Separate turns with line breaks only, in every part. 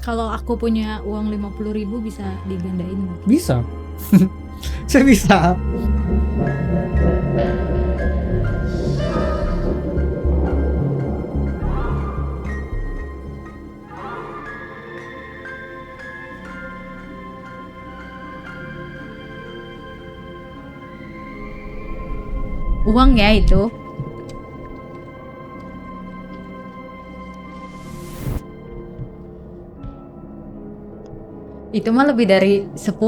Kalau aku punya uang 50.000 bisa digandain nggak?
Bisa. Saya bisa.
Uang ya itu. Itu mah lebih dari 10.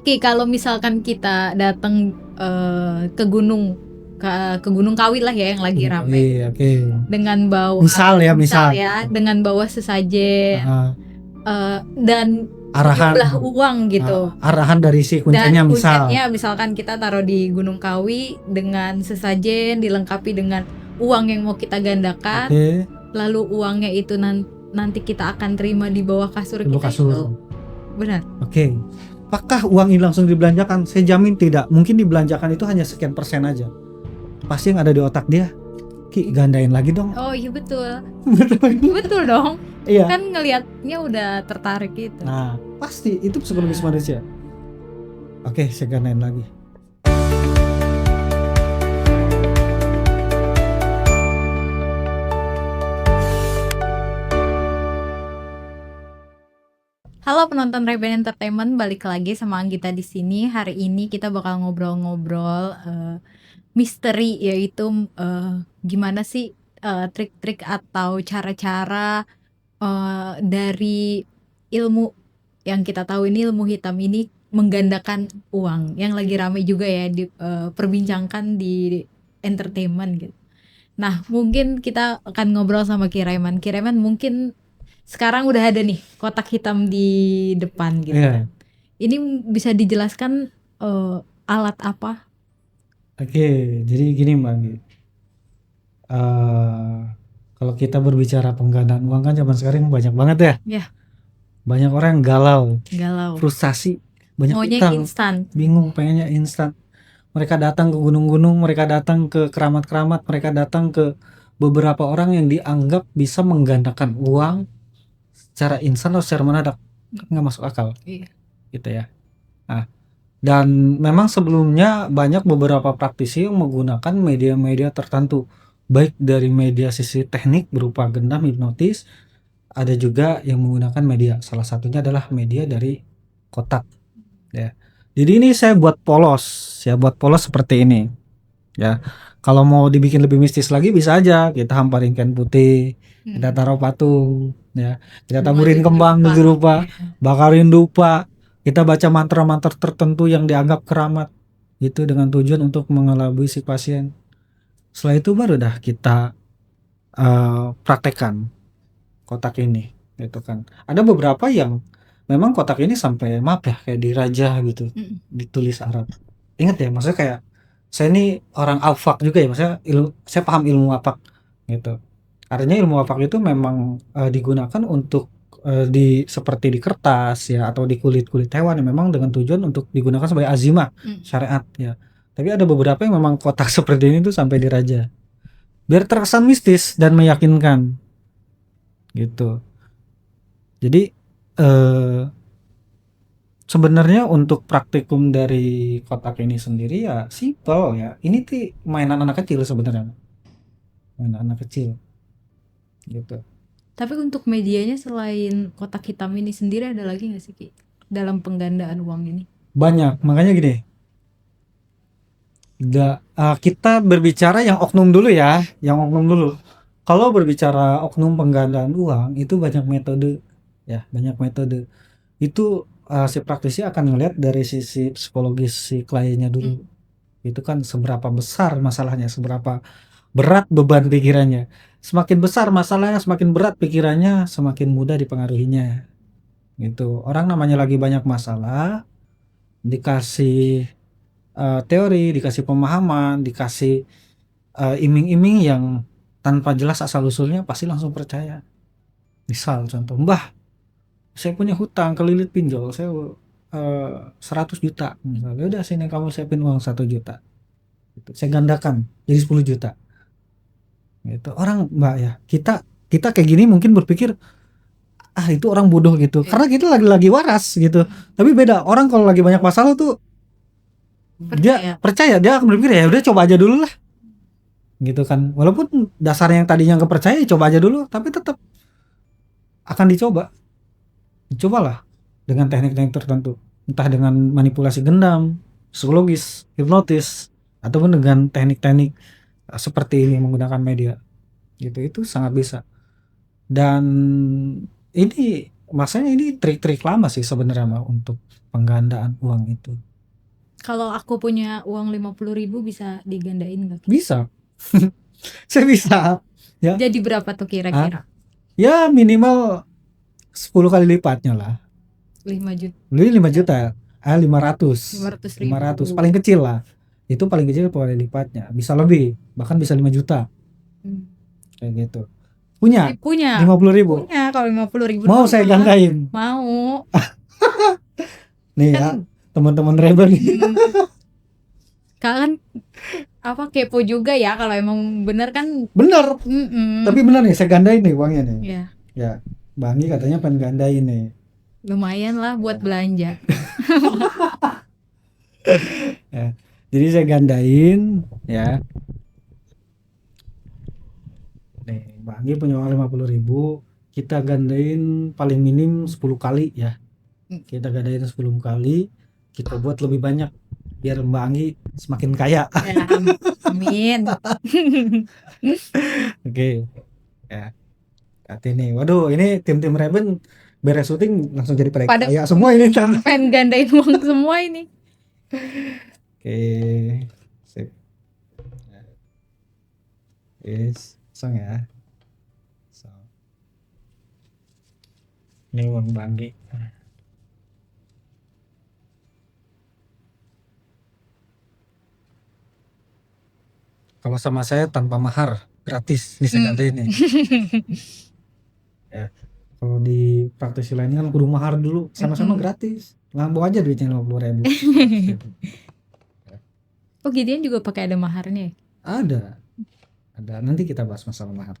Ki, kalau misalkan kita datang ke gunung Kawi lah ya yang lagi rame.
Oke.
Dengan bawa
Misal ya.
dengan bawa sesajen dan
Arahan.
jumlah uang gitu.
Arahan dari si kuncinya
Dan
misal.
kuncinya misalkan kita taruh di Gunung Kawi dengan sesajen dilengkapi dengan uang yang mau kita gandakan.
Oke.
Lalu uangnya itu nanti kita akan terima di bawah kasur
Di bawah
kita
kasur.
itu. Benar.
Oke. Apakah uang ini langsung dibelanjakan? Saya jamin tidak. Mungkin dibelanjakan itu hanya sekian persen aja. Pasti yang ada di otak dia, Ki, gandain lagi dong.
Oh iya betul.
Betul.
Betul dong.
Iya.
Kan ngelihatnya udah tertarik gitu.
Nah, pasti itu psikologis manusia. Oke, saya gandain lagi.
Halo penonton Reben Entertainment, balik lagi sama Anggita di sini. Hari ini kita bakal ngobrol-ngobrol misteri, yaitu gimana sih trik-trik atau cara-cara dari ilmu yang kita tahu ini, ilmu hitam ini menggandakan uang yang lagi rame juga ya diperbincangkan di entertainment gitu. Nah, mungkin kita akan ngobrol sama Kiraiman. Kiraiman, mungkin sekarang udah ada nih kotak hitam di depan gitu.
Iya.
Ini bisa dijelaskan alat apa?
Oke, jadi gini Mbak. Kalau kita berbicara penggandaan uang kan zaman sekarang banyak banget ya.
Ya.
Banyak orang yang galau, frustasi, banyak
maunya
utang,
instan,
bingung, pengennya instan. Mereka datang ke gunung-gunung, mereka datang ke keramat-keramat, mereka datang ke beberapa orang yang dianggap bisa menggandakan uang secara instan atau secara mendadak. Nggak masuk akal.
Iya.
Gitu ya. Nah, dan memang sebelumnya banyak beberapa praktisi yang menggunakan media-media tertentu, baik dari media sisi teknik berupa gendam, hipnotis, ada juga yang menggunakan media, salah satunya adalah media dari kotak ya. Jadi ini saya buat polos seperti ini ya. Kalau mau dibikin lebih mistis lagi bisa aja kita hamparin kain putih, kita taruh patung ya, kita taburin kembang tujuh rupa, bakarin dupa, kita baca mantra-mantra tertentu yang dianggap keramat itu dengan tujuan untuk mengelabui si pasien. Setelah itu baru dah kita praktekkan kotak ini gitu kan. Ada beberapa yang memang kotak ini sampai maaf ya kayak di raja gitu, ditulis Arab. Ingat ya, maksudnya kayak saya ini orang afak juga ya, maksudnya saya paham ilmu afak gitu. Artinya ilmu afak itu memang digunakan untuk seperti di kertas ya, atau di kulit-kulit hewan yang memang dengan tujuan untuk digunakan sebagai azimah syariat ya. Tapi ada beberapa yang memang kotak seperti ini tuh sampai di raja, biar terkesan mistis dan meyakinkan gitu. Jadi sebenarnya untuk praktikum dari kotak ini sendiri ya simple ya. Ini tuh mainan anak kecil sebenarnya. Mainan anak kecil. Gitu.
Tapi untuk medianya selain kotak hitam ini sendiri ada lagi nggak sih Ki dalam penggandaan uang ini?
Banyak, makanya gini. Kita berbicara yang oknum dulu ya, Kalau berbicara oknum penggandaan uang itu banyak metode ya, Itu si praktisi akan ngelihat dari sisi psikologis si kliennya dulu. Itu kan seberapa besar masalahnya, seberapa berat beban pikirannya. Semakin besar masalahnya, semakin berat pikirannya, semakin mudah dipengaruhinya. Gitu. Orang namanya lagi banyak masalah, dikasih teori, dikasih pemahaman, dikasih iming-iming yang tanpa jelas asal usulnya, pasti langsung percaya. Misal contoh, Mbah, saya punya hutang ke Lilit Pinjol, saya 100 juta misalnya. Udah sini kamu siapin uang 1 juta gitu. Saya gandakan jadi 10 juta gitu. Orang Mbak ya, kita kayak gini mungkin berpikir itu orang bodoh gitu.
Iya.
Karena kita lagi waras gitu. Tapi beda, orang kalau lagi banyak masalah tuh dia percaya, dia akan berpikir ya udah coba aja dulu lah. Gitu kan. Walaupun dasarnya yang tadinya nggak percaya ya coba aja dulu, tapi tetap akan dicoba. Cobalah dengan teknik-teknik tertentu, entah dengan manipulasi gendam, psikologis, hipnotis, ataupun dengan teknik-teknik seperti ini menggunakan media gitu, itu sangat bisa. Dan ini maksudnya ini trik-trik lama sih sebenarnya mah untuk penggandaan uang itu.
Kalau aku punya uang 50.000 bisa digandain nggak?
Bisa. Saya bisa ya.
Jadi berapa tuh kira-kira?
Ya minimal 10 kali lipatnya lah.
5 juta.
Beli 5 juta, 500.
500.000.
500 paling kecil lah. Itu paling kecil kali lipatnya. Bisa lebih, bahkan bisa 5 juta. Kayak gitu. Punya
Punya
50.000.
punya kalau 50.000
Mau saya gandain.
mau.
Nih ya, teman-teman Rebel nih.
Kan apa kepo juga ya kalau emang bener kan.
Bener. Tapi bener nih, saya gandain nih uangnya nih.
Ya.
Ya, Bangi katanya pengen gandain nih.
Lumayan lah buat belanja.
Ya, jadi saya gandain ya. Nih, Bangi punya uang 50.000, kita gandain paling minim 10 kali ya. Kita gandain 10 kali, kita buat lebih banyak biar Mbak Anggi semakin kaya.
Ya, amin.
Oke. Ya. Hati nih. Waduh, ini tim-tim Raven beres syuting langsung jadi pada kaya semua ini.
Pengen gandain uang semua ini.
Oke. Sip. Yes, kosong ya. So. Ini uang Banggi. Kalau sama saya tanpa mahar, gratis nih saya gandain nih. Ya. Kalau di praktisi lain kan kudu mahar dulu, sama-sama gratis. Lambo aja duitnya 50.000.
Oh, Gideon juga pakai ada maharnya?
Ada. Nanti kita bahas masalah mahar.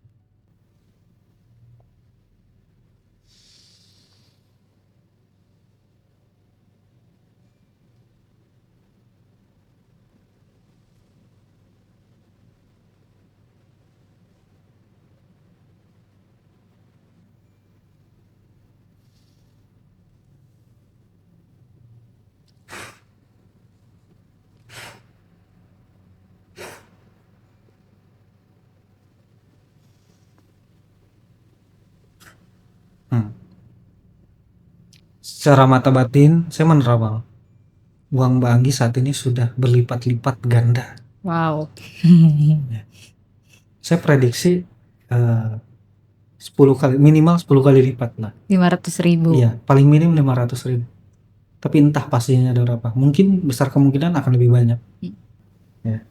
Secara mata batin saya menerawang uang Mbak Anggi saat ini sudah berlipat-lipat ganda.
Wow.
Saya prediksi 10 kali, minimal 10 kali lipat lah.
500.000.
Iya, paling minim 500.000. Tapi entah pastinya ada berapa. Mungkin besar kemungkinan akan lebih banyak. Ya.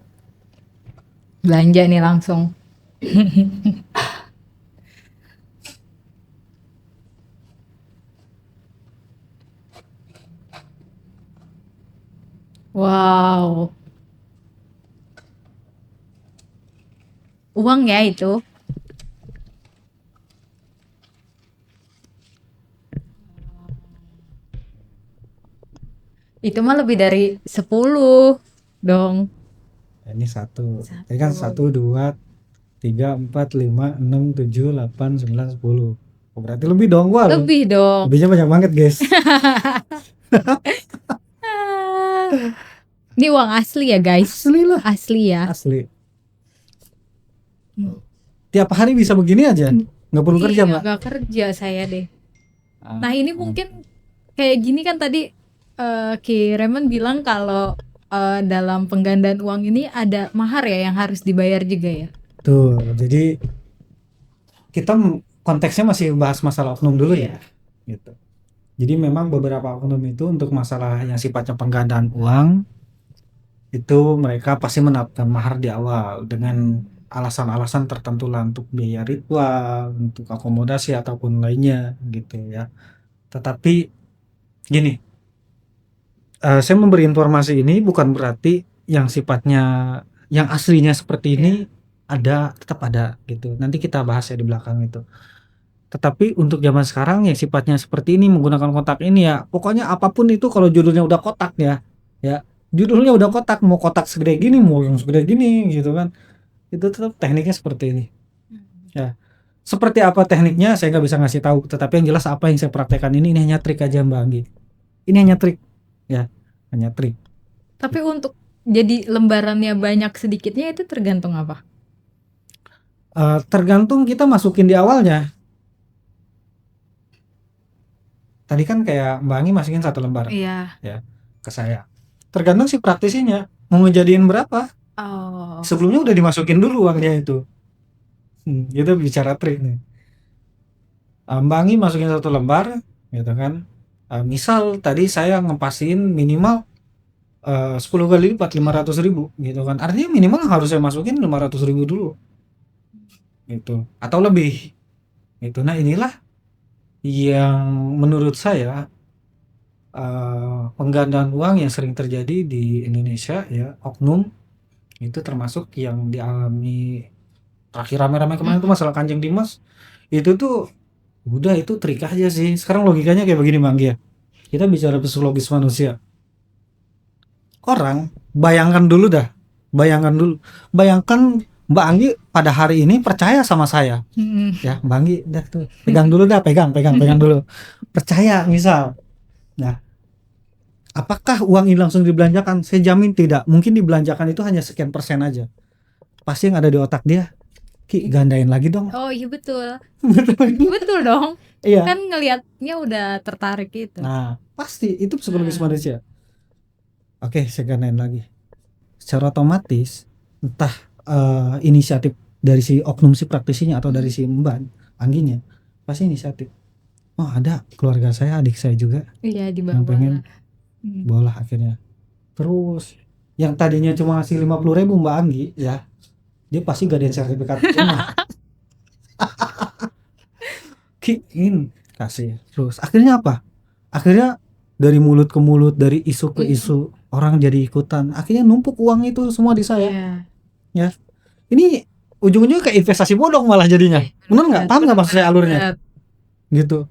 Belanja nih langsung. Wow. Uang ya itu. Itu mah lebih dari 10 dong.
Ini satu. Ini kan 1, 2, 3, 4, 5, 6, 7, 8, 9, 10. Oh, berarti lebih dong. Wah,
Lebih dong.
lebihnya banyak banget guys.
Ini uang asli ya guys.
Asli lah.
Asli ya.
Asli. Tiap hari bisa begini aja. Nggak perlu kerja Mbak.
Nggak kerja saya deh. Nah ini mungkin kayak gini kan tadi Ki Raymond bilang kalau dalam penggandaan uang ini ada mahar ya yang harus dibayar juga ya.
Tuh, jadi kita konteksnya masih bahas masalah oknum dulu ya. Gitu. Jadi memang beberapa oknum itu untuk masalah yang sifatnya penggandaan uang itu mereka pasti menetapkan mahar di awal dengan alasan-alasan tertentu lah untuk biaya ritual, untuk akomodasi ataupun lainnya gitu ya. Tetapi gini, saya memberi informasi ini bukan berarti yang sifatnya yang aslinya seperti ini tetap ada gitu. Nanti kita bahas ya di belakang itu. Tetapi untuk zaman sekarang yang sifatnya seperti ini menggunakan kotak ini ya, pokoknya apapun itu kalau judulnya udah kotak ya judulnya udah kotak, mau kotak segede gini, mau yang segede gini gitu kan, itu tetap tekniknya seperti ini. Ya, seperti apa tekniknya saya nggak bisa ngasih tahu, tetapi yang jelas apa yang saya praktekkan ini hanya trik aja Mbak Anggi. Ini hanya trik, ya, hanya trik.
Tapi untuk jadi lembarannya banyak sedikitnya itu tergantung apa?
Tergantung kita masukin di awalnya. Tadi kan kayak Mbak Anggi masukin 1 lembar
Iya.
ya ke saya. Tergantung si praktisinya mau ngejadiin berapa.
Oh.
Sebelumnya udah dimasukin dulu uangnya itu. Kita bicara trik nih. Mbak Anggi masukin 1 lembar gitu kan. Misal tadi saya ngepasin minimal 10 kali lipat 500.000 gitu kan. Artinya minimal harus saya masukin 500.000 dulu. Gitu. Atau lebih. Gitu. Nah, inilah yang menurut saya penggandaan uang yang sering terjadi di Indonesia ya, oknum itu termasuk yang dialami terakhir rame-rame kemarin tuh masalah Kanjeng Dimas. Itu tuh udah itu trik aja sih. Sekarang logikanya kayak begini Bang ya. Kita bicara psikologis manusia. Orang bayangkan dulu dah. Bayangkan Mbak Anggi pada hari ini percaya sama saya. Ya, Mbak Anggi dah tuh. Pegang dulu dah, pegang dulu. Percaya misal. Nah, apakah uang ini langsung dibelanjakan? Saya jamin tidak. Mungkin dibelanjakan itu hanya sekian persen aja. Pasti yang ada di otak dia, Ki, gandain lagi dong.
Oh iya betul.
Betul.
Betul dong.
Iya.
Kan ngelihatnya udah tertarik gitu.
Nah, pasti itu psikologis manusia. Oke, saya gandain lagi. Secara otomatis, entah inisiatif dari si oknum si praktisinya atau dari si Mbak Angginya, pasti inisiatif. Oh ada keluarga saya, adik saya juga
Iya di
yang pengen bola akhirnya. Terus yang tadinya cuma ngasih 50.000 Mbak Anggi ya, dia pasti gadain sertifikat rumah. Kiin kasih. Terus akhirnya apa? Akhirnya dari mulut ke mulut, dari isu ke isu, orang jadi ikutan. Akhirnya numpuk uang itu semua di saya. Ya. Ini ujung-ujungnya kayak investasi bodong malah jadinya. Benar nggak? Paham nggak maksud saya alurnya? Gitu.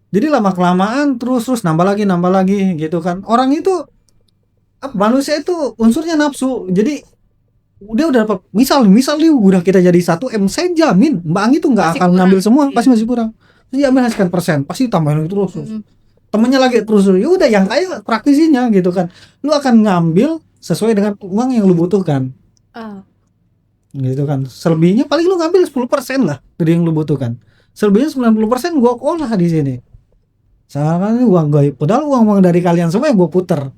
Jadi lama-kelamaan terus nambah lagi gitu kan. Orang itu manusia itu unsurnya nafsu. Jadi dia udah dapat misal nih udah kita jadi 1M, saya jamin Mbak Anggi tuh nggak akan ngambil semua, pasti masih kurang. Pasti ambil sekian persen, pasti tambahin terus. Temennya lagi terus. Ya udah yang kaya praktisinya gitu kan. Lu akan ngambil sesuai dengan uang yang lu butuhkan. Gitu kan. Selebihnya paling lu ngambil 10% lah dari yang lu butuhkan. Selebihnya 90% gua olah di sini. Soalnya uang gue, padahal uang dari kalian semua yang gua puter.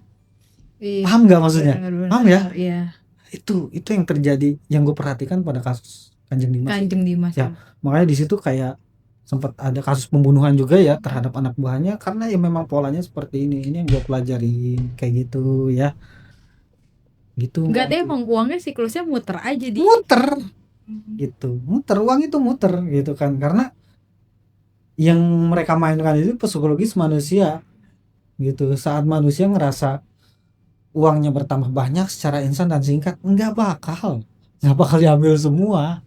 Paham nggak maksudnya? Paham ya?
Iya.
Itu yang terjadi, yang gue perhatikan pada kasus Kanjeng Dimas. Ya, makanya di situ kayak sempat ada kasus pembunuhan juga ya terhadap anak buahnya karena ya memang polanya seperti ini. Ini yang gue pelajari kayak gitu ya. Gitu.
Enggak deh, emang uangnya siklusnya muter aja di.
Muter. Gitu. Muter, uang itu muter gitu kan. Karena yang mereka mainkan itu psikologis manusia. Gitu. Saat manusia ngerasa uangnya bertambah banyak secara instan dan singkat, nggak bakal diambil semua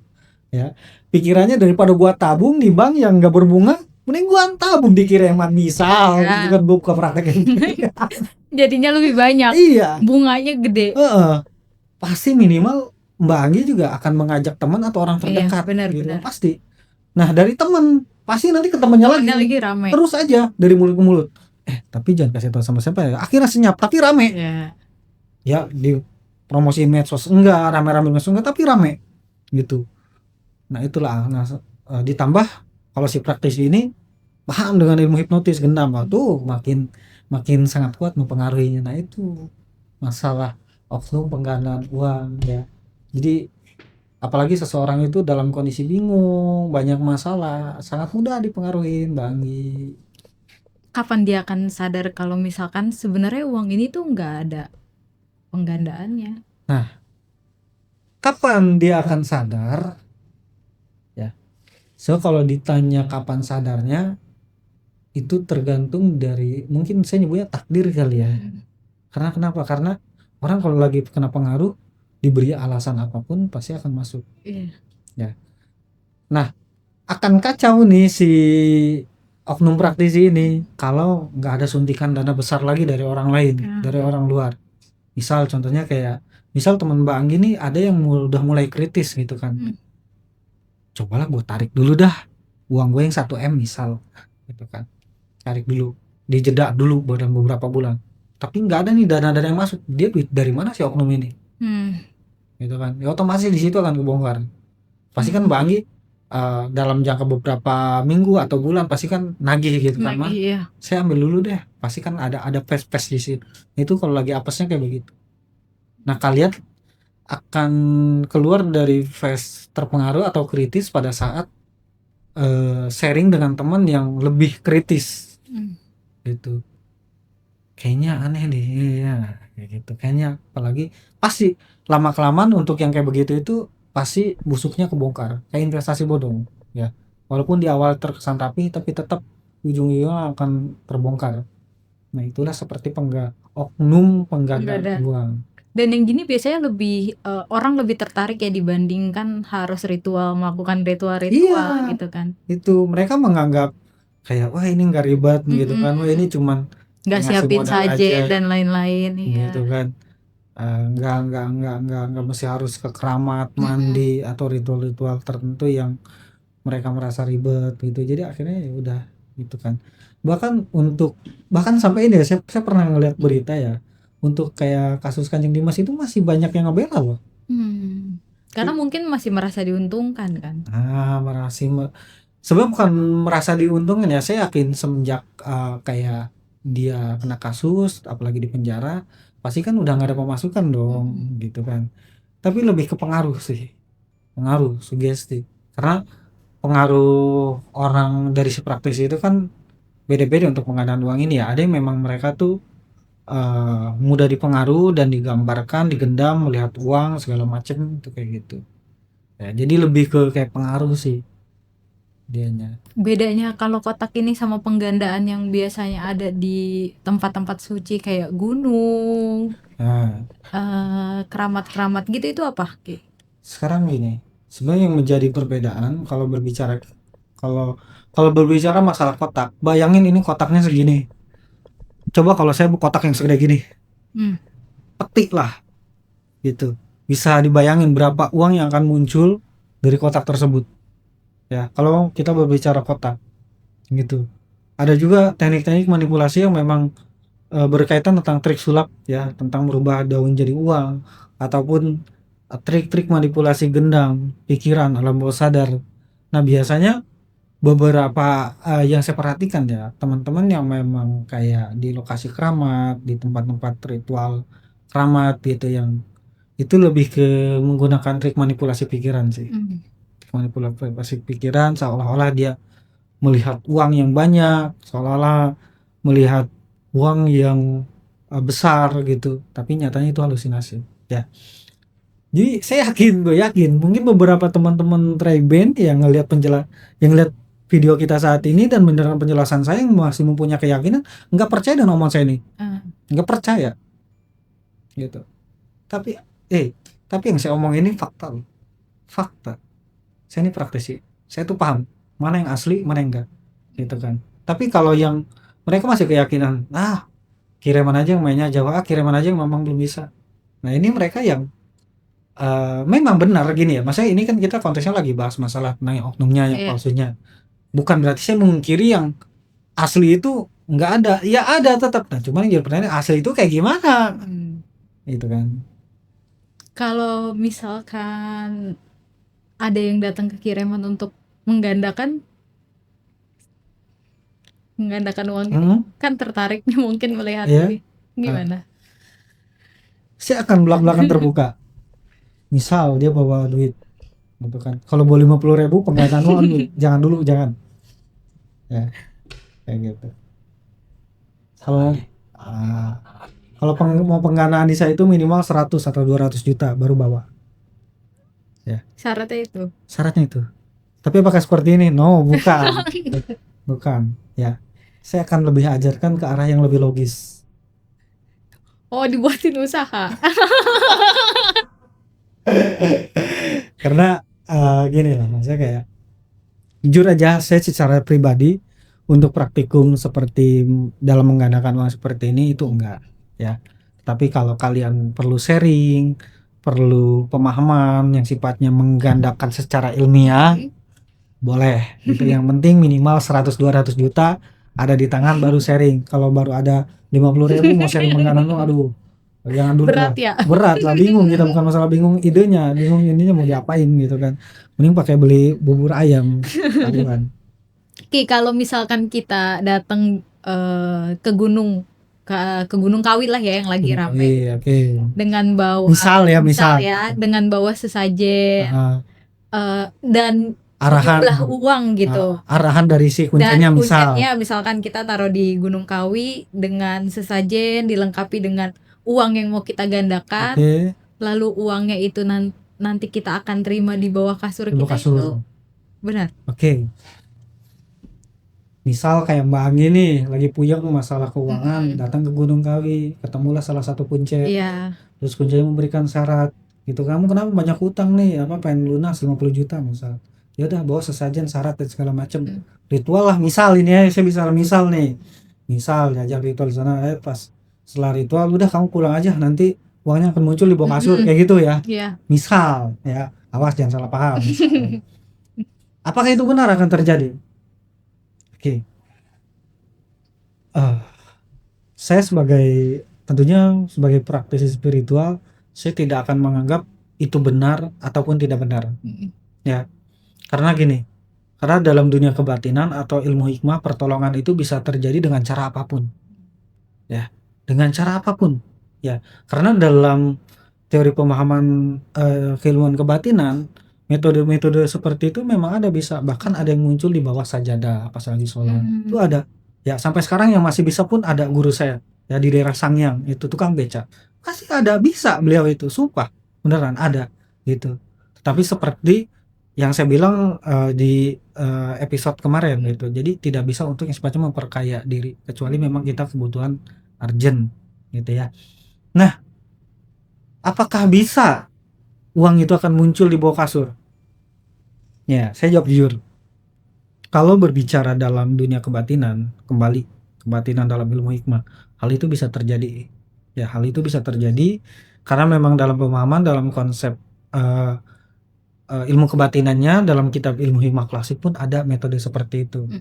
ya. Pikirannya daripada gua tabung di bank yang nggak berbunga, mending gua tabung di Kireman misal gitu kan, buka praktek
jadinya lebih banyak.
Iya,
bunganya gede.
Pasti minimal Mbak Anggi juga akan mengajak teman atau orang terdekat gitu. Pasti. Nah dari teman pasti nanti ke temannya lagi
rame.
Terus aja dari mulut ke mulut. Tapi jangan kasih tahu sama siapa ya. Akhirnya senyap tapi rame. Ya di promosi medsos enggak, rame-rame medsos enggak, tapi rame gitu. Nah itulah. Nah, ditambah kalau si praktisi ini paham dengan ilmu hipnotis gendam, tuh makin sangat kuat mempengaruhinya. Nah itu masalah oknum penggandaan uang ya. Jadi apalagi seseorang itu dalam kondisi bingung, banyak masalah, sangat mudah dipengaruhi Mbak Anggi.
Kapan dia akan sadar kalau misalkan sebenarnya uang ini tuh nggak ada penggandaannya?
Nah, kapan dia akan sadar? Ya, so kalau ditanya kapan sadarnya, itu tergantung dari, mungkin saya nyebutnya takdir kali ya. Karena kenapa? Karena orang kalau lagi kena pengaruh, diberi alasan apapun pasti akan masuk. Ya. Nah, akan kacau nih si oknum praktisi ini kalau nggak ada suntikan dana besar lagi dari orang lain, dari orang luar. Misal contohnya kayak, misal teman Mbak Anggi nih ada yang udah mulai kritis gitu kan. Cobalah gue tarik dulu dah uang gue yang 1 M misal gitu kan. Tarik dulu, dijeda dulu beberapa bulan. Tapi nggak ada nih dana-dana yang masuk. Dia duit dari mana sih oknum ini? Gitu kan. Ya otomatis di situ akan kebongkar. Pasti kan Mbak Anggi dalam jangka beberapa minggu atau bulan pasti kan nagih gitu kan, mah
Iya.
saya ambil dulu deh, pasti kan ada pes di situ. Itu kalau lagi apesnya kayak begitu. Nah kalian akan keluar dari phase terpengaruh atau kritis pada saat sharing dengan teman yang lebih kritis gitu. Kayaknya aneh deh ya, kayak gitu kayaknya. Apalagi pasti lama kelamaan untuk yang kayak begitu itu pasti busuknya kebongkar, kayak investasi bodong ya, walaupun di awal terkesan rapi tapi tetap ujung-ujungnya akan terbongkar. Nah itulah seperti oknum penggandaan
Penggandaan.
uang.
Dan yang gini biasanya lebih orang lebih tertarik ya dibandingkan harus melakukan ritual-ritual
Iya,
gitu kan.
itu mereka menganggap kayak wah ini nggak ribet gitu kan, wah ini cuman
Nggak
ngasih
siapin
modal
sajen
aja
dan lain-lain
gitu
ya.
kan. Nggak mesti harus ke keramat mandi atau ritual-ritual tertentu yang mereka merasa ribet gitu. Jadi akhirnya ya udah gitu kan. Bahkan sampai ini ya, saya pernah ngeliat berita ya, untuk kayak kasus Kanjeng Dimas itu masih banyak yang ngebela loh.
Karena mungkin masih merasa diuntungkan kan.
Sebenarnya bukan merasa diuntungkan ya, saya yakin semenjak kayak dia kena kasus apalagi di penjara pasti kan udah nggak ada pemasukan dong gitu kan. Tapi lebih ke pengaruh sih, pengaruh sugesti, karena pengaruh orang dari si praktisi itu kan beda-beda untuk pengadaan uang ini ya. Ada yang memang mereka tuh mudah dipengaruhi dan digambarkan digendam melihat uang segala macem itu kayak gitu ya. Jadi lebih ke kayak pengaruh sih dianya.
Bedanya kalau kotak ini sama penggandaan yang biasanya ada di tempat-tempat suci kayak gunung,
Nah
keramat-keramat gitu, itu apa Ki?
sekarang gini, sebenarnya yang menjadi perbedaan kalau kalau berbicara masalah kotak, bayangin ini kotaknya segini. Coba kalau saya kotak yang segede gini, petik lah gitu, bisa dibayangin berapa uang yang akan muncul dari kotak tersebut ya kalau kita berbicara kotak gitu. Ada juga teknik-teknik manipulasi yang memang berkaitan tentang trik sulap ya, tentang merubah daun jadi uang, ataupun trik-trik manipulasi gendam pikiran alam bawah sadar. Nah biasanya beberapa yang saya perhatikan ya, teman-teman yang memang kayak di lokasi keramat, di tempat-tempat ritual keramat gitu, yang itu lebih ke menggunakan trik manipulasi pikiran sih. Manipulasi pikiran seolah-olah dia melihat uang yang banyak, seolah-olah melihat uang yang besar gitu, tapi nyatanya itu halusinasi ya. Jadi gue yakin mungkin beberapa teman-teman Trayben yang lihat video kita saat ini dan mendengarkan penjelasan saya yang masih mempunyai keyakinan nggak percaya dengan omongan saya ini, nggak percaya gitu. Tapi tapi yang saya omong ini fakta loh, fakta. Saya ini praktisi, saya tuh paham mana yang asli mana yang enggak gitu kan. Tapi kalau yang mereka masih keyakinan kiriman aja yang mainnya Jawa, kiriman aja yang memang belum bisa. Nah ini mereka yang memang benar gini ya, maksudnya ini kan kita konteksnya lagi bahas masalah tentang yang oknumnya yang palsunya, bukan berarti saya mengkiri yang asli itu nggak ada, ya ada tetap. Nah cuman yang jadi pertanyaan asli itu kayak gimana itu kan.
Kalau misalkan ada yang datang ke kiriman untuk menggandakan uang kan tertarik nih mungkin melihat ini gimana?
Saya akan belak-belakan terbuka. Misal dia bawa duit gitu kan, kalau bawa 50.000 penggandaan uang jangan ya kayak gitu. Kalau mau penggandaan di saya itu minimal 100 atau 200 juta baru bawa ya. Syaratnya itu. Tapi apakah seperti ini? No, bukan. Bukan ya. Saya akan lebih ajarkan ke arah yang lebih logis.
Oh, dibuatin usaha.
Karena gini lah, maksudnya kayak Jujur aja saya secara pribadi untuk praktikum seperti dalam menggandakan uang seperti ini itu enggak ya. Tapi kalau kalian perlu sharing, perlu pemahaman yang sifatnya menggandakan secara ilmiah, boleh. Itu yang penting minimal 100-200 juta ada di tangan baru sharing. Kalau baru ada 50.000 mau sharing menggandakan, aduh, jangan dulu lah.
Berat ya.
Berat lah, bingung kita, bukan masalah bingung idenya, bingung ininya mau diapain gitu kan. Mending pakai beli bubur ayam tabungan.
Oke, kalau misalkan kita datang ke gunung Kawi lah ya yang lagi rame,
Oke.
dengan bawa
Misal ya.
dengan bawa sesajen dan
Arahan
jumlah uang gitu.
arahan dari si
Dan
kuncinya misal.
kuncinya misalkan kita taruh di Gunung Kawi dengan sesajen dilengkapi dengan uang yang mau kita gandakan,
Oke,
lalu uangnya itu nanti kita akan terima di bawah kasur
Di bawah
kita,
kasur.
itu benar.
Oke. Misal kayak Mbak Anggi nih lagi puyeng masalah keuangan, datang ke Gunung Kawi, ketemulah salah satu kunci.
Iya.
Terus kuncinya memberikan syarat, gitu. Kamu kenapa banyak hutang nih? Apa pengen lunas 50 juta misal. Ya udah bawa sesajen syarat dan segala macam. Ritual lah misal ini ya, saya bisa misal nih. Misal diajak ritual di sana, pas setelah ritual udah kamu pulang aja, nanti uangnya akan muncul di bawah kasur kayak gitu ya.
Iya.
Misal ya, awas jangan salah paham. Apakah itu benar akan terjadi? Oke. Saya tentunya sebagai praktisi spiritual, saya tidak akan menganggap itu benar ataupun tidak benar. Ya, karena gini, karena dalam dunia kebatinan atau ilmu hikmah, pertolongan itu bisa terjadi dengan cara apapun. Ya, dengan cara apapun. Ya, karena dalam teori pemahaman keilmuan kebatinan, metode-metode seperti itu memang ada, bisa bahkan ada yang muncul di bawah sajadah pas lagi sholat. Itu ada. Ya, sampai sekarang yang masih bisa pun ada guru saya ya di daerah Sangyang, itu tukang beca. Masih ada, bisa beliau itu, sumpah. Beneran ada gitu. Tapi seperti yang saya bilang di episode kemarin gitu. Jadi tidak bisa untuk yang sifatnya memperkaya diri, kecuali memang kita kebutuhan urgent gitu ya. Nah, apakah bisa uang itu akan muncul di bawah kasur? Ya, saya jawab jujur. Kalau berbicara dalam dunia kebatinan, kembali kebatinan dalam ilmu hikmah, hal itu bisa terjadi. Ya, hal itu bisa terjadi karena memang dalam pemahaman, dalam konsep ilmu kebatinannya, dalam kitab ilmu hikmah klasik pun ada metode seperti itu.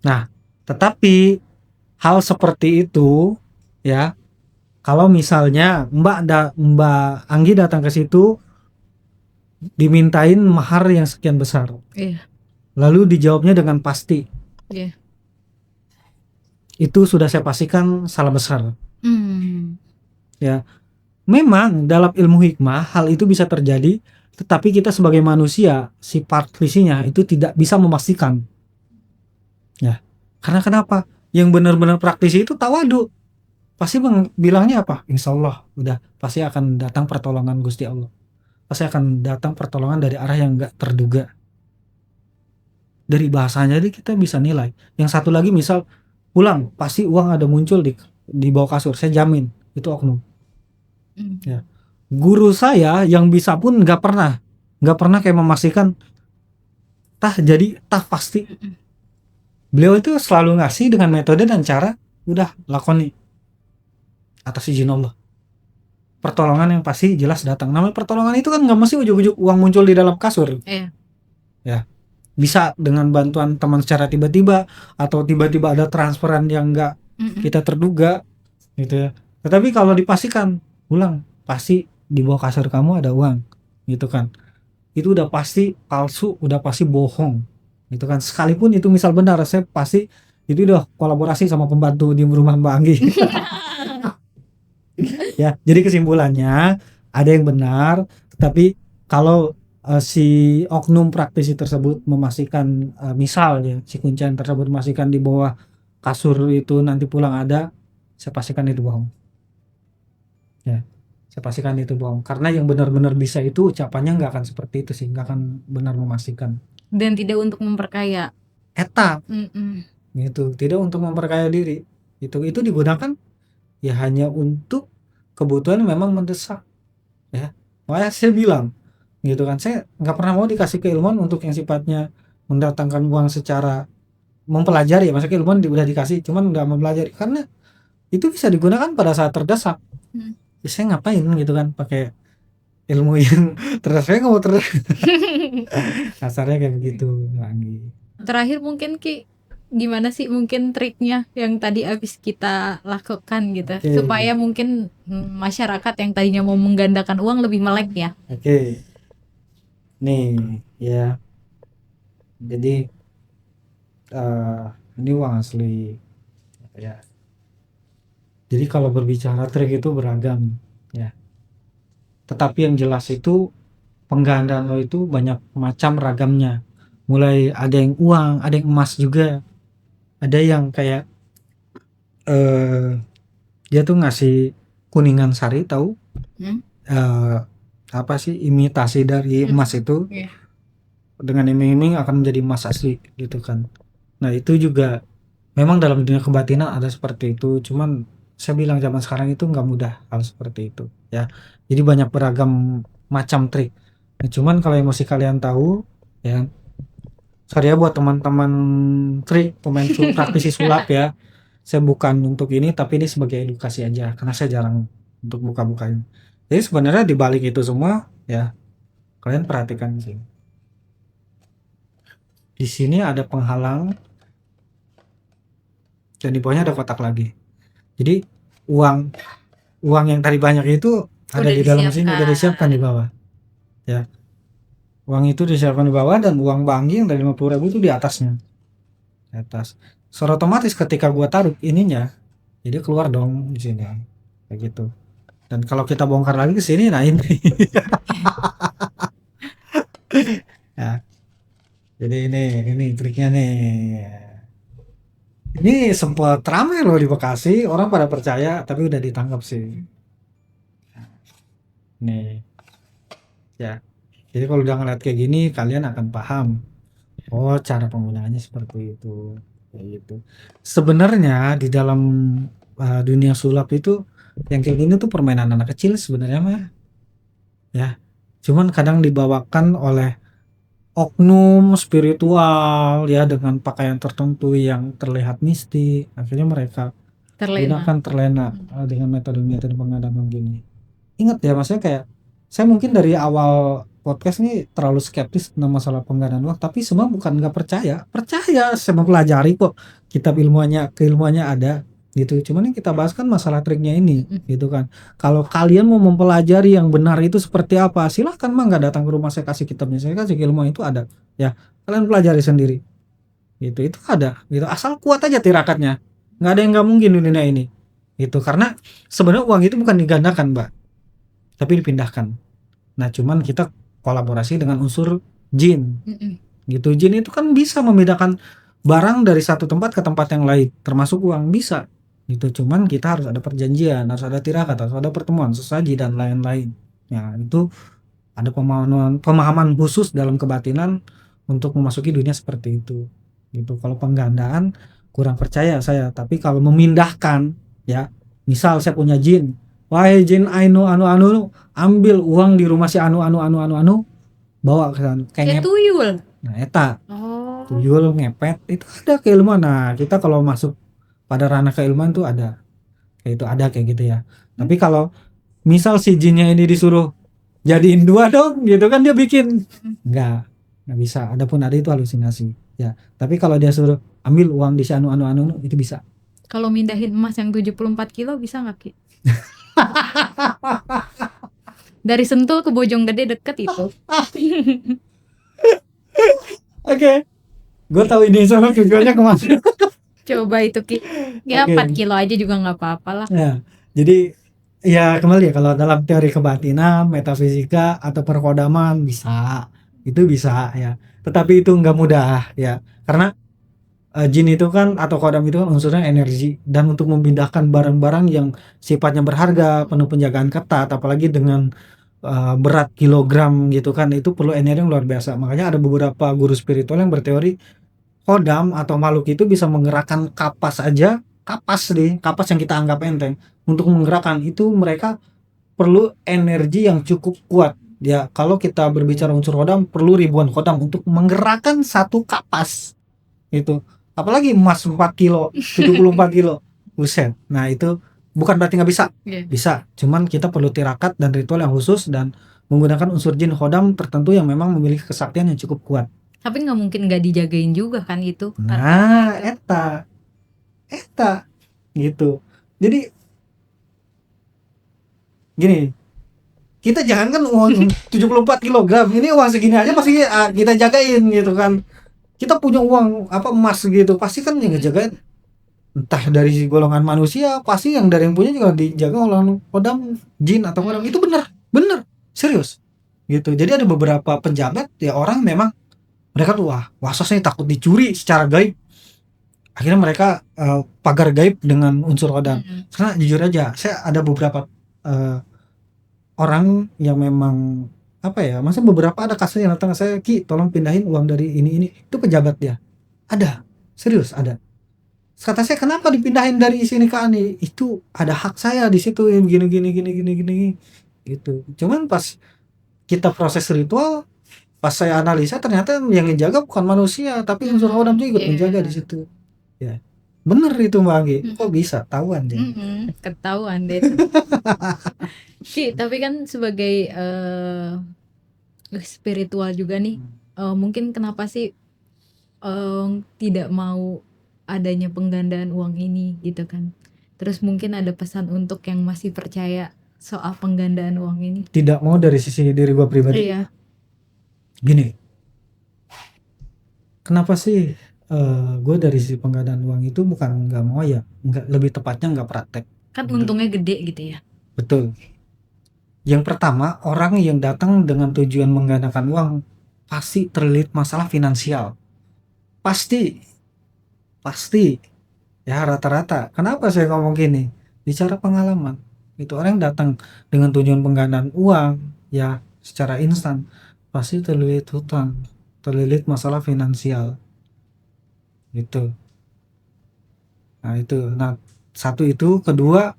Nah, tetapi hal seperti itu ya, kalau misalnya Mbak Anggi datang ke situ dimintain mahar yang sekian besar, lalu dijawabnya dengan pasti, itu sudah saya pastikan salah besar. Ya, memang dalam ilmu hikmah hal itu bisa terjadi, tetapi kita sebagai manusia, si praktisinya itu tidak bisa memastikan. Ya, karena kenapa? Yang benar-benar praktisi itu tawadu, pasti bilangnya apa? Insya Allah udah pasti akan datang pertolongan Gusti Allah, pasti akan datang pertolongan dari arah yang enggak terduga. Dari bahasanya jadi kita bisa nilai. Yang satu lagi misal pulang pasti uang ada muncul di bawah kasur, saya jamin itu oknum. Ya, guru saya yang bisa pun nggak pernah kayak memastikan jadi pasti. Beliau itu selalu ngasih dengan metode dan cara, udah lakoni atas izin Allah. Pertolongan yang pasti jelas datang. Namanya pertolongan itu kan nggak mesti ujuk-ujuk uang muncul di dalam kasur. Ya, bisa dengan bantuan teman secara tiba-tiba, atau tiba-tiba ada transferan yang nggak kita terduga gitu ya. Tetapi kalau dipastikan pulang pasti di bawah kasur kamu ada uang gitu kan, itu udah pasti palsu, udah pasti bohong gitu kan. Sekalipun itu misal benar, saya pasti itu udah kolaborasi sama pembantu di rumah Mbak Anggi. Ya, jadi kesimpulannya ada yang benar, tetapi kalau si oknum praktisi tersebut memastikan misalnya si kuncian tersebut memastikan di bawah kasur itu nanti pulang ada, saya pastikan itu bohong. Ya, saya pastikan itu bohong, karena yang benar-benar bisa itu ucapannya nggak akan seperti itu sih, nggak akan benar memastikan.
Dan tidak untuk memperkaya.
Gitu, tidak untuk memperkaya diri. Itu digunakan ya hanya untuk kebutuhan memang mendesak. Ya, makanya saya bilang gitu kan, saya nggak pernah mau dikasih keilmuan untuk yang sifatnya mendatangkan uang secara mempelajari, maksudnya keilmuan udah dikasih cuman nggak mempelajari, karena itu bisa digunakan pada saat terdesak. Ya, saya ngapain gitu kan pakai ilmu yang terdesak, saya nggak mau kasarnya kayak begitu lagi.
Terakhir mungkin Ki, gimana sih mungkin triknya yang tadi habis kita lakukan gitu,
Oke.
supaya mungkin masyarakat yang tadinya mau menggandakan uang lebih melek ya.
Oke, nih ya, jadi ini uang asli ya. Jadi kalau berbicara trik itu beragam ya, tetapi yang jelas itu penggandaan lo itu banyak macam ragamnya, mulai ada yang uang, ada yang emas juga, ada yang kayak dia tuh ngasih kuningan sari, tahu apa sih, imitasi dari emas itu
Iya.
dengan iming-iming akan menjadi emas asli gitu kan. Nah itu juga memang dalam dunia kebatinan ada seperti itu, cuman saya bilang zaman sekarang itu nggak mudah hal seperti itu ya. Jadi banyak beragam macam trik. Nah, cuman kalau yang mesti kalian tahu ya, sorry ya buat teman-teman trik pemain praktisi sulap ya, saya bukan untuk ini, tapi ini sebagai edukasi aja karena saya jarang untuk buka-bukain. Jadi sebenarnya di balik itu semua ya, kalian perhatikan sih. Di sini ada penghalang dan di bawahnya ada kotak lagi. Jadi uang yang tadi banyak itu ada
Udah
di dalam sini,
disiapkan.
udah disiapkan di bawah ya. Uang itu disiapkan di bawah dan uang bangki yang dari 50.000 itu di atasnya, di atas. So otomatis ketika gua taruh ininya, jadi keluar dong di sini kayak gitu. Dan kalau kita bongkar lagi ke sini, nah ini ya. Jadi ini triknya nih. Ini sempat ramai loh di Bekasi, orang pada percaya, tapi udah ditangkap sih. Nih, ya. Jadi kalau udah ngeliat kayak gini, kalian akan paham. Oh, cara penggunaannya seperti itu, kayak gitu. Sebenarnya di dalam dunia sulap itu, yang kayak gini tuh permainan anak kecil sebenarnya mah, ya. Cuman kadang dibawakan oleh oknum spiritual ya, dengan pakaian tertentu yang terlihat mistik, akhirnya mereka
Terlena.
gunakan terlena dengan metode-metode penggandaan begini. Ingat ya, maksudnya kayak saya mungkin dari awal podcast ini terlalu skeptis tentang masalah penggandaan uang, tapi semua bukan nggak percaya, saya mempelajari kok, kitab keilmuannya ada gitu. Cuman yang kita bahas kan masalah triknya ini gitu kan. Kalau kalian mau mempelajari yang benar itu seperti apa, silahkan mah, nggak datang ke rumah saya kasih kitabnya, saya kasih keilmuan itu ada ya, kalian pelajari sendiri gitu, itu ada gitu, asal kuat aja tirakatnya, nggak ada yang nggak mungkin di dunia ini gitu. Karena sebenarnya uang itu bukan digandakan mbak, tapi dipindahkan. Nah cuman kita kolaborasi dengan unsur jin gitu. Jin itu kan bisa membedakan barang dari satu tempat ke tempat yang lain, termasuk uang bisa gitu. Cuman kita harus ada perjanjian, harus ada tirakat, harus ada pertemuan sesaji dan lain-lain ya. Itu ada pemahaman khusus dalam kebatinan untuk memasuki dunia seperti itu gitu. Kalau penggandaan kurang percaya saya, tapi kalau memindahkan ya, misal saya punya jin, wahai jin anu, ambil uang di rumah si anu, bawa ke sana
Kayak
kayak
tuyul.
nah eta
Oh.
tuyul ngepet itu ada keilmuan. Nah kita kalau masuk pada ranah keilmuan tuh ada kayak itu, ada kayak gitu ya. Tapi kalau misal si jinnya ini disuruh jadiin dua dong gitu kan, dia bikin nggak bisa. Adapun ada itu halusinasi ya. Tapi kalau dia suruh ambil uang di si anu itu bisa.
Kalau mindahin emas yang 74 kilo bisa nggak Ki? Dari Sentul ke Bojonggede deket itu.
Oke, gue tahu ini soal tujuannya kemana.
Coba itu Ki. Ya
Oke.
4 kilo aja juga nggak apa-apa lah.
Ya, jadi ya kembali ya, kalau dalam teori kebatinan, metafisika atau perkodaman bisa, itu bisa ya. Tetapi itu nggak mudah ya, karena jin itu kan atau kodam itu kan unsurnya energi, dan untuk memindahkan barang-barang yang sifatnya berharga, penuh penjagaan ketat, apalagi dengan berat kilogram gitu kan, itu perlu energi yang luar biasa. Makanya ada beberapa guru spiritual yang berteori kodam atau makhluk itu bisa menggerakkan kapas aja, kapas yang kita anggap enteng, untuk menggerakkan itu mereka perlu energi yang cukup kuat Ya, kalau kita berbicara unsur hodam perlu ribuan hodam untuk menggerakkan satu kapas itu. Apalagi emas 4 kilo, 74 kilo. Buset. Nah, itu bukan berarti nggak bisa.
Iya.
Bisa. Cuman kita perlu tirakat dan ritual yang khusus dan menggunakan unsur jin hodam tertentu yang memang memiliki kesaktian yang cukup kuat.
Tapi nggak mungkin nggak dijagain juga kan itu.
Nah, eta gitu. Jadi gini, kita jangan kan uang 74 kilogram, ini uang segini aja pasti kita jagain gitu kan. Kita punya uang apa emas gitu, pasti kan yang ngejagain entah dari golongan manusia, pasti yang dari yang punya juga dijaga oleh kodam jin atau kodam. Itu bener serius gitu. Jadi ada beberapa penjabat ya, orang memang mereka tuh wasosnya takut dicuri secara gaib, akhirnya mereka pagar gaib dengan unsur kodam. Karena jujur aja saya ada beberapa orang yang memang apa ya, masa beberapa ada kasus yang datang ke saya, Ki tolong pindahin uang dari ini, itu pejabat dia, ada, serius ada. Kata saya, kenapa dipindahin dari sini ke ini? Itu ada hak saya di situ, gini gitu. Cuman pas kita proses ritual, pas saya analisa ternyata yang menjaga bukan manusia tapi unsur hodam juga ikut menjaga di situ. Ya bener itu Mbak Anggi. Kok bisa tahuan deh.
Ketahuan deh. Ki, tapi kan sebagai spiritual juga nih, mungkin kenapa sih tidak mau adanya penggandaan uang ini gitu kan? Terus mungkin ada pesan untuk yang masih percaya soal penggandaan uang ini?
Tidak mau dari sisi diri gua pribadi.
Iya.
Gini, kenapa sih gue dari sisi penggandaan uang itu bukan nggak mau ya, nggak, lebih tepatnya nggak praktek.
Kan untungnya gede gitu ya.
Betul. Yang pertama, orang yang datang dengan tujuan menggandakan uang pasti terlilit masalah finansial. Pasti ya, rata-rata. Kenapa saya ngomong gini? Bicara pengalaman. Itu orang yang datang dengan tujuan penggandaan uang ya secara instan pasti terlilit hutang, terlilit masalah finansial gitu. Nah, satu itu. Kedua,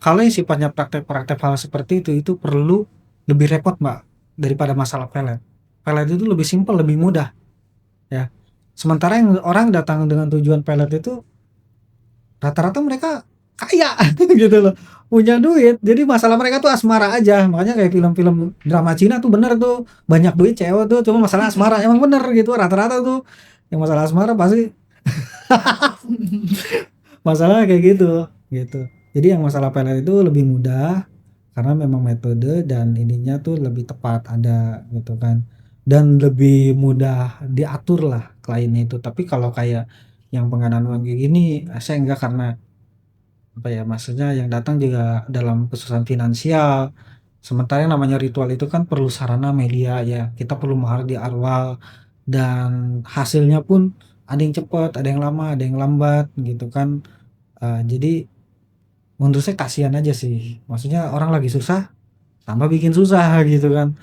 kalau yang sifatnya praktek-praktek hal seperti itu perlu lebih repot Mbak daripada masalah pelet itu lebih simpel, lebih mudah ya. Sementara yang orang datang dengan tujuan pelet itu rata-rata mereka kaya gitu loh, punya duit, jadi masalah mereka tuh asmara aja. Makanya kayak film-film drama Cina tuh bener tuh, banyak duit cewek tuh, cuma masalah asmara emang bener gitu. Rata-rata tuh yang masalah asmara pasti masalah kayak gitu. Jadi yang masalah pelet itu lebih mudah karena memang metode dan ininya tuh lebih tepat ada gitu kan, dan lebih mudah diatur lah kliennya itu. Tapi kalau kayak yang penggandaan uang kayak gini, saya enggak, karena apa ya, maksudnya yang datang juga dalam kesusahan finansial. Sementara yang namanya ritual itu kan perlu sarana media ya, kita perlu mahar di awal dan hasilnya pun ada yang cepat, ada yang lama, ada yang lambat gitu kan. Jadi menurut saya kasihan aja sih, maksudnya orang lagi susah tambah bikin susah gitu kan.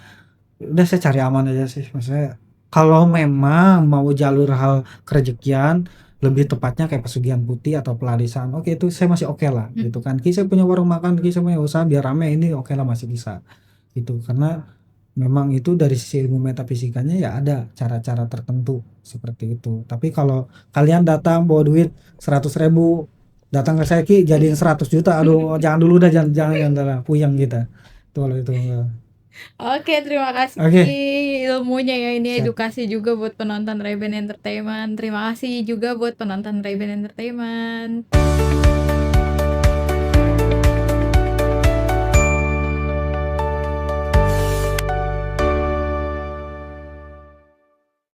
Udah saya cari aman aja sih, maksudnya kalau memang mau jalur hal kerejekian, lebih tepatnya kayak pesugihan putih atau pelarisan, oke itu saya masih oke lah gitu kan. Saya punya warung makan, saya punya usaha biar rame, ini oke lah, masih bisa gitu. Karena memang itu dari sisi ilmu metafisikanya ya ada cara-cara tertentu seperti itu. Tapi kalau kalian datang bawa duit 100.000 datang ke saya, Ki jadiin 100 juta, aduh jangan dulu dah, jangan puyeng kita itu kalau itu.
Oke, terima kasih ilmunya ya. Ini edukasi juga buat penonton Ray-Ban Entertainment. Terima kasih juga buat penonton Ray-Ban Entertainment.